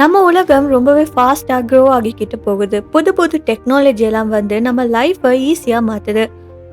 நம்ம உலகம் ரொம்பவே ஃபாஸ்டா க்ரோ ஆகிக்கிட்டு போகுது. புது புது டெக்னாலஜி எல்லாம் வந்து நம்ம லைஃப ஈஸியா மாத்துது.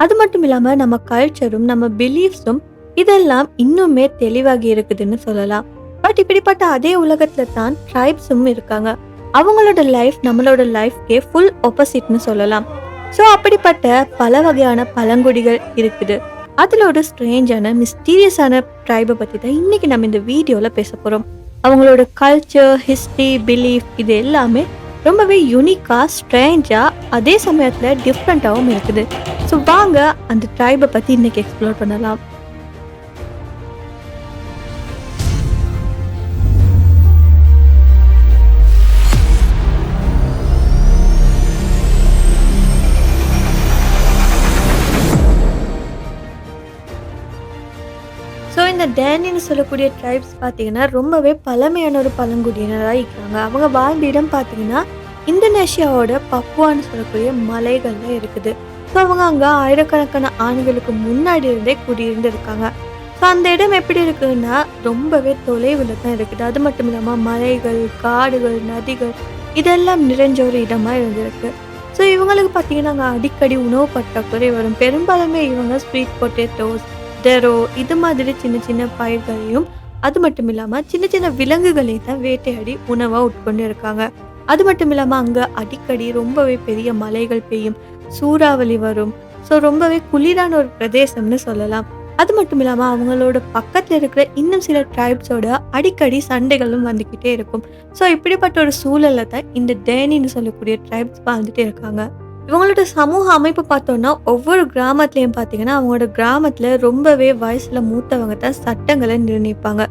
அது மட்டும் இல்லாம நம்ம கல்ச்சரும், நம்ம பிலீஃப்ஸும் இதெல்லாம் இன்னுமே தெளிவாகி இருக்குதுன்னு சொல்லலாம். பட் இப்படிப்பட்ட அதே உலகத்துல தான் ட்ரைப்ஸும் இருக்காங்க. அவங்களோட லைஃப் நம்மளோட லைஃப்கே ஃபுல் ஆப்போசிட்னு சொல்லலாம். ஸோ அப்படிப்பட்ட பல வகையான பழங்குடிகள் இருக்குது. அதுல ஒரு ஸ்ட்ரேஞ்சான மிஸ்டீரியஸான ட்ரைபை பத்தி தான் இன்னைக்கு நம்ம இந்த வீடியோல பேச போறோம். அவங்களோட கல்ச்சர், ஹிஸ்ட்ரி, பிலீஃப் இது எல்லாமே ரொம்பவே யூனிக்கா, ஸ்ட்ரேஞ்சா, அதே சமயத்துல டிஃப்ரெண்ட்டாகவும் இருக்குது. ஸோ வாங்க அந்த ட்ரைபை பத்தி இன்னைக்கு எக்ஸ்ப்ளோர் பண்ணலாம். ஸோ இந்த டேனின்னு சொல்லக்கூடிய ட்ரைப்ஸ் பார்த்தீங்கன்னா ரொம்பவே பழமையான ஒரு பழங்குடியினராக இருக்காங்க. அவங்க வாழ்ந்த இடம் பார்த்தீங்கன்னா இந்தோனேஷியாவோட பப்புவான்னு சொல்லக்கூடிய மலைகள்ல இருக்குது. ஸோ அவங்க அங்கே ஆயிரக்கணக்கான ஆண்டுகளுக்கு முன்னாடி இருந்தே குடியிருந்து இருக்காங்க. ஸோ அந்த இடம் எப்படி இருக்குன்னா ரொம்பவே தொலைவில் தான் இருக்குது. அது மட்டும் இல்லாமல் மலைகள், காடுகள், நதிகள் இதெல்லாம் நிறைஞ்ச ஒரு இடமா இருந்திருக்கு. ஸோ இவங்களுக்கு பார்த்தீங்கன்னா அங்கே அடிக்கடி உணவு பற்றாக்குறை வரும். பெரும்பாலுமே இவங்க ஸ்வீட் பொட்டேட்டோஸ், டெரோ இது மாதிரி சின்ன சின்ன பயிர்களையும், அது மட்டும் இல்லாமல் சின்ன சின்ன விலங்குகளை தான் வேட்டையாடி உணவாக உட்கொண்டு இருக்காங்க. அது மட்டும் இல்லாமல் அங்கே அடிக்கடி ரொம்பவே பெரிய மழைகள் பெய்யும், சூறாவளி வரும். ஸோ ரொம்பவே குளிரான ஒரு பிரதேசம்னு சொல்லலாம். அது மட்டும் இல்லாமல் அவங்களோட பக்கத்தில் இருக்கிற இன்னும் சில ட்ரைப்ஸோட அடிக்கடி சண்டைகளும் வந்துக்கிட்டே இருக்கும். ஸோ இப்படிப்பட்ட ஒரு சூழலை தான் இந்த டேனின்னு சொல்லக்கூடிய ட்ரைப்ஸ் வாழ்ந்துட்டு இருக்காங்க. இவங்களோட சமூக அமைப்பு பார்த்தோம்னா ஒவ்வொரு கிராமத்துலையும் பார்த்தீங்கன்னா அவங்களோட கிராமத்தில் ரொம்பவே வயசில் மூத்தவங்க தான் சட்டங்களை நிர்ணயிப்பாங்க.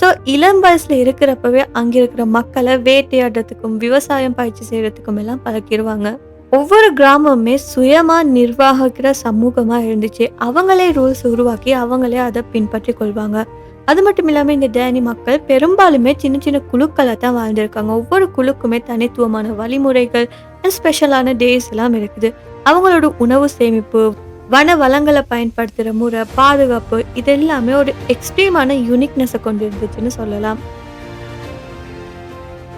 ஸோ இளம் வயசில் இருக்கிறப்பவே அங்கே இருக்கிற மக்களை வேட்டையாடுறதுக்கும் விவசாயம் பயிற்சி செய்கிறதுக்கும் எல்லாம் பழக்கிடுவாங்க. ஒவ்வொரு கிராமமுமே சுயமாக நிர்வாகிக்கிற சமூகமாக இருந்துச்சு. அவங்களே ரூல்ஸ் உருவாக்கி அவங்களே அதை பின்பற்றி கொள்வாங்க. அது மட்டும் இல்லாமல் இந்த டேனி மக்கள் பெரும்பாலுமே சின்ன சின்ன குழுக்களை தான் வாழ்ந்திருக்காங்க. ஒவ்வொரு குழுக்குமே தனித்துவமான வழிமுறைகள், ஸ்பெஷலான டேஸ் எல்லாம் இருக்குது. அவங்களோட உணவு சேமிப்பு, வன வளங்களை பயன்படுத்துகிற முறை, பாதுகாப்பு இது எல்லாமே ஒரு எக்ஸ்ட்ரீமான யூனிக்னஸை கொண்டு இருந்துச்சுன்னு சொல்லலாம்.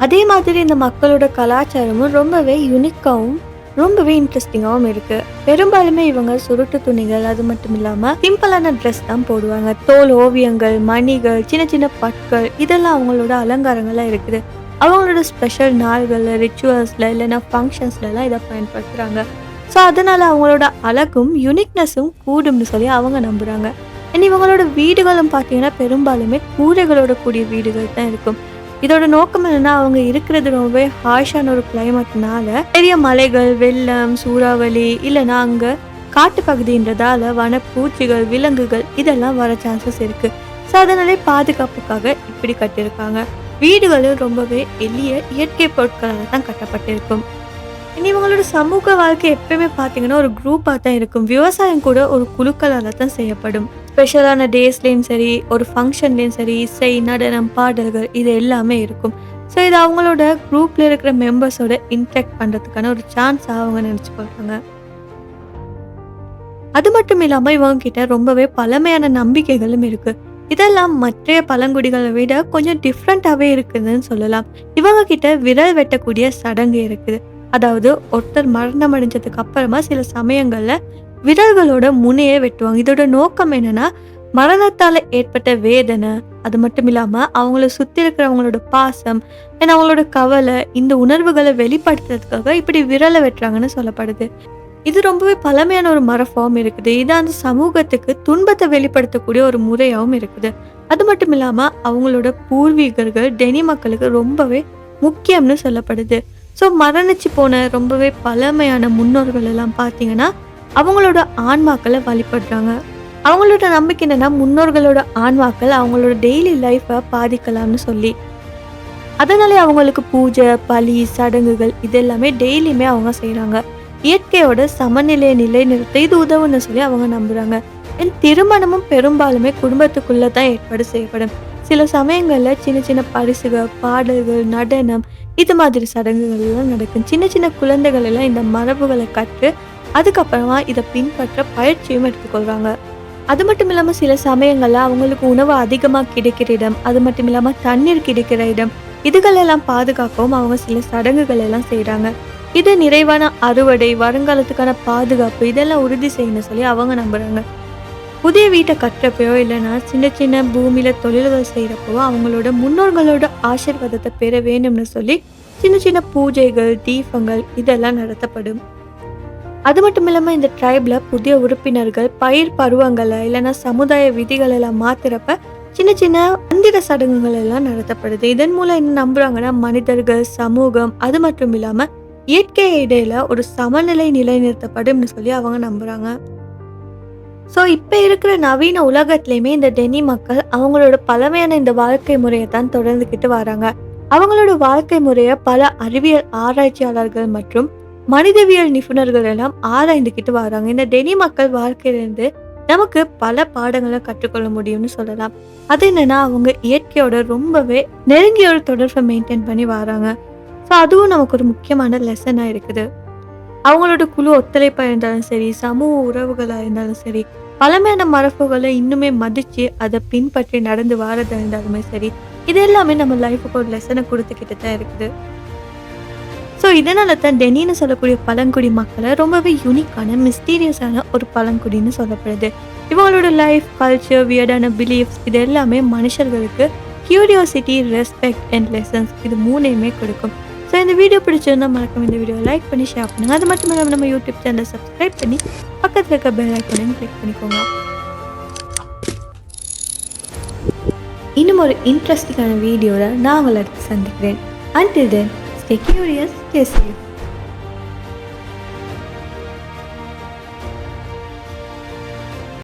அதே மாதிரி இந்த மக்களோட கலாச்சாரமும் ரொம்பவே யூனிக்காகவும் ரொம்பவே இன்ட்ரெஸ்டிங்காகவும் இருக்கு. பெரும்பாலுமே இவங்க சுருட்டு துணிகள், அது மட்டும் இல்லாம சிம்பிளான ட்ரெஸ் தான் போடுவாங்க. தோல் ஓவியங்கள், மணிகள், சின்ன சின்ன பட்கள் இதெல்லாம் அவங்களோட அலங்காரங்களா இருக்குது. அவங்களோட ஸ்பெஷல் நாள்கள்ல, ரிச்சுவல்ஸ்ல இல்லைன்னா ஃபங்க்ஷன்ஸ்லாம் இதை பயன்படுத்துறாங்க. ஸோ அதனால அவங்களோட அழகும் யூனிக்னஸும் கூடும்னு சொல்லி அவங்க நம்புறாங்க. இவங்களோட வீடுகளும் பார்த்தீங்கன்னா பெரும்பாலுமே கூரைகளோட கூடிய வீடுகள் தான் இருக்கும். இதோட நோக்கம் என்னன்னா அவங்க இருக்கிறது ரொம்பவே ஹார்ஷான ஒரு கிளைமேட்னால பெரிய மலைகள், வெள்ளம், சூறாவளி இல்லைன்னா அங்க காட்டு பகுதின்றதால வனப்பூச்சிகள், விலங்குகள் இதெல்லாம் வர சான்சஸ் இருக்கு. ஸோ அதனாலே பாதுகாப்புக்காக இப்படி கட்டியிருக்காங்க. வீடுகளும் ரொம்பவே எளிய இயற்கை பொருட்களால் தான் கட்டப்பட்டிருக்கும். இவங்களோட சமூக வாழ்க்கை எப்பயுமே பார்த்தீங்கன்னா ஒரு குரூப்பாக தான் இருக்கும். விவசாயம் கூட ஒரு குழுக்களால் தான் செய்யப்படும். ஸ்பெஷலான டேஸ்லேயும் சரி, ஒரு ஃபங்க்ஷன்லேயும் சரி, இசை, நடனம், பாடல்கள் இது எல்லாமே இருக்கும். ஸோ இது அவங்களோட குரூப்பில் இருக்கிற மெம்பர்ஸோட இன்ட்ராக்ட் பண்ணுறதுக்கான ஒரு சான்ஸாக அவங்க நினச்சிக்கொள்கிறாங்க. அது மட்டும் இல்லாமல் இவங்க கிட்ட ரொம்பவே பழமையான நம்பிக்கைகளும் இருக்குது. இதெல்லாம் மற்ற பழங்குடிகளை விட கொஞ்சம் டிஃப்ரெண்ட்டாகவே இருக்குதுன்னு சொல்லலாம். இவங்க கிட்ட விரல் வெட்டக்கூடிய சடங்கு இருக்குது. அதாவது ஒருத்தர் மரணம் அடைஞ்சதுக்கு அப்புறமா சில சமயங்கள்ல விரல்களோட முனையை வெட்டுவாங்க. இதோட நோக்கம் என்னன்னா மரணத்தால ஏற்பட்ட வேதனை, அது மட்டும் இல்லாம அவங்கள சுத்தி இருக்கிறவங்களோட பாசம், ஏன்னா அவங்களோட கவலை, இந்த உணர்வுகளை வெளிப்படுத்துறதுக்காக இப்படி விரலை வெட்டுறாங்கன்னு சொல்லப்படுது. இது ரொம்பவே பழமையான ஒரு மர ஃபார்ம் இருக்குது. இது அந்த சமூகத்துக்கு துன்பத்தை வெளிப்படுத்தக்கூடிய ஒரு முறையாகவும் இருக்குது. அது மட்டும் இல்லாம அவங்களோட பூர்வீகர்கள் டெனி மக்களுக்கு ரொம்பவே முக்கியம்னு சொல்லப்படுது. ஸோ மரணிச்சு போன ரொம்பவே பழமையான முன்னோர்கள் எல்லாம் பார்த்தீங்கன்னா அவங்களோட ஆன்மாக்களை வழிபடுறாங்க. அவங்களோட நம்பிக்கை என்னன்னா முன்னோர்களோட ஆன்மாக்கள் அவங்களோட டெய்லி லைஃப்பை பாதிக்கலாம்னு சொல்லி, அதனாலே அவங்களுக்கு பூஜை, பலி, சடங்குகள் இது எல்லாமே டெய்லியுமே அவங்க செய்கிறாங்க. இயற்கையோட சமநிலையை நிலைநிறுத்த இது உதவுன்னு சொல்லி அவங்க நம்புறாங்க. திருமணமும் பெரும்பாலுமே குடும்பத்துக்குள்ள தான் ஏற்பாடு செய்யப்படும். சில சமயங்களில் சின்ன சின்ன பரிசுகள், பாடல்கள், நடனம் இது மாதிரி சடங்குகள் எல்லாம் நடக்கும். சின்ன சின்ன குழந்தைகள் எல்லாம் இந்த மரபுகளை கற்று அதுக்கப்புறமா இதை பின்பற்ற பயிற்சியும் எடுத்துக்கொள்றாங்க. அது மட்டும் இல்லாமல் சில சமயங்களில் அவங்களுக்கு உணவு அதிகமாக கிடைக்கிற இடம், அது மட்டும் இல்லாமல் தண்ணீர் கிடைக்கிற இடம், இதுகளெல்லாம் பாதுகாக்கவும் அவங்க சில சடங்குகள் எல்லாம் செய்கிறாங்க. இது நிறைவான அறுவடை, வருங்காலத்துக்கான பாதுகாப்பு இதெல்லாம் உறுதி செய்யணும்னு சொல்லி அவங்க நம்புகிறாங்க. புதிய வீட்டை கட்டுறப்பயோ இல்லைன்னா சின்ன சின்ன பூமியில் தொழில்கள் செய்கிறப்போ அவங்களோட முன்னோர்களோட ஆசீர்வாதத்தை பெற வேணும்னு சொல்லி சின்ன சின்ன பூஜைகள், தீபங்கள் இதெல்லாம் நடத்தப்படும். அது மட்டும் இல்லாமல் இந்த ட்ரைப்ல புதிய உறுப்பினர்கள் பயிர் பருவங்களை இல்லைன்னா சமுதாய விதிகள் எல்லாம் மாத்துறப்ப சின்ன சின்ன மந்திர சடங்குகள் எல்லாம் நடத்தப்படுது. இதன் மூலம் என்ன நம்புறாங்கன்னா மனிதர்கள், சமூகம் அது மட்டும் இல்லாம இயற்கை இடையில ஒரு சமநிலை நிலைநிறுத்தப்படும்னு சொல்லி அவங்க நம்புறாங்க. ஸோ இப்போ இருக்கிற நவீன உலகத்திலையுமே இந்த டெனி மக்கள் அவங்களோட பழமையான இந்த வாழ்க்கை முறையை தான் தொடர்ந்துக்கிட்டு வராங்க. அவங்களோட வாழ்க்கை முறையை பல அறிவியல் ஆராய்ச்சியாளர்கள் மற்றும் மனிதவியல் நிபுணர்கள் எல்லாம் ஆராய்ந்துக்கிட்டு வராங்க. இந்த டெனி மக்கள் வாழ்க்கையிலிருந்து நமக்கு பல பாடங்களை கற்றுக்கொள்ள முடியும்னு சொல்லலாம். அது என்னன்னா அவங்க இயற்கையோட ரொம்பவே நெருங்கிய ஒரு தொடர்பை மெயின்டைன் பண்ணி வராங்க. ஸோ அதுவும் நமக்கு ஒரு முக்கியமான லெசனாக இருக்குது. அவங்களோட குழு ஒத்துழைப்பாக இருந்தாலும் சரி, சமூக உறவுகளாக இருந்தாலும் சரி, பழமையான மரபுகளை இன்னுமே மதித்து அதை பின்பற்றி நடந்து வாரதாக இருந்தாலுமே சரி, இது எல்லாமே நம்ம லைஃபுக்கு ஒரு லெசனை கொடுத்துக்கிட்டு தான் இருக்குது. ஸோ இதனால தான் டெனின்னு சொல்லக்கூடிய பழங்குடி மக்களை ரொம்பவே யூனிக்கான மிஸ்டீரியஸான ஒரு பழங்குடின்னு சொல்லப்படுது. இவங்களோட லைஃப், கல்ச்சர், வியர்டான பிலீஃப்ஸ் இது எல்லாமே மனுஷர்களுக்கு கியூரியாசிட்டி, ரெஸ்பெக்ட் அண்ட் லெசன்ஸ் இது மூணையுமே கொடுக்கும். ஸோ இந்த வீடியோ பிடிச்சிருந்தா மறக்காம இந்த வீடியோ லைக் பண்ணி ஷேர் பண்ணுங்கள். அது மட்டும் இல்லாமல் நம்ம யூடியூப் சேனலை சப்ஸ்கிரைப் பண்ணி பக்கத்தில் இருக்க பெல் ஐக்கானையும் கிளிக் பண்ணிக்கோங்க. இன்னும் ஒரு இன்ட்ரெஸ்டிங்கான வீடியோவில் நான் உங்களை அடுத்து சந்திக்கிறேன். Until then, stay curious, stay safe.